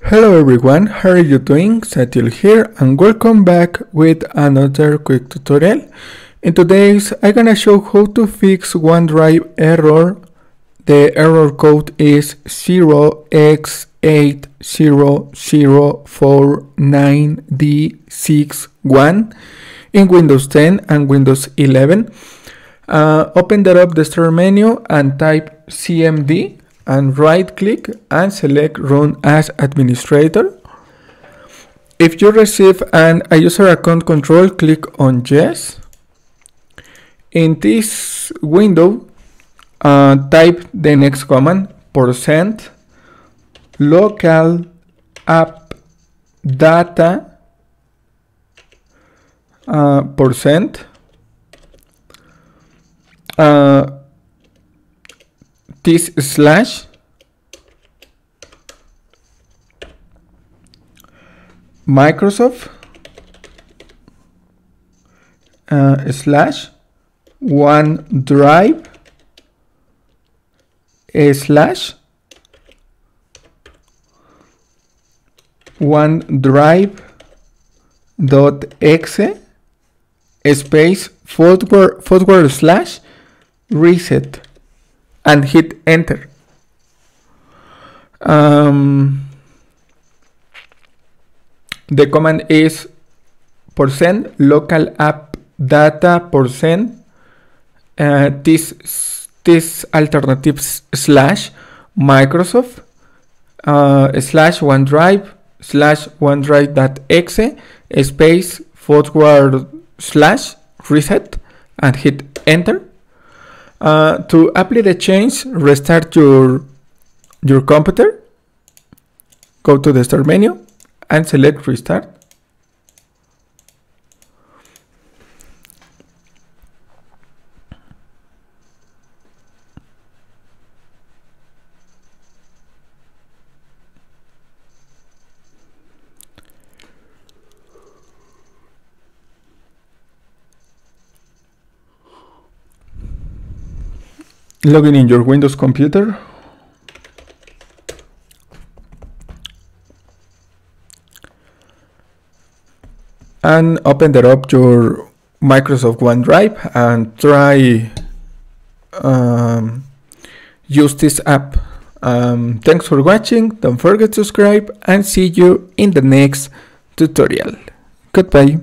Hello everyone, how are you doing? Satil here and welcome back with another quick tutorial. In today's I'm gonna show how to fix OneDrive error. The error code is 0x80049d61 in Windows 10 and Windows 11. Open the start menu and type cmd and right click and select run as administrator. If you receive a user account control, click on yes. In this window, type the next command, %localappdata this slash Microsoft slash OneDrive slash onedrive.exe space forward slash reset and hit enter. The command is %localappdata this alternative slash Microsoft slash OneDrive slash onedrive.exe space forward slash reset and hit enter. To apply the change, restart your computer, go to the start menu and select restart. Login in your Windows computer. And open up your Microsoft OneDrive and try use this app. Thanks for watching. Don't forget to subscribe and see you in the next tutorial. Goodbye.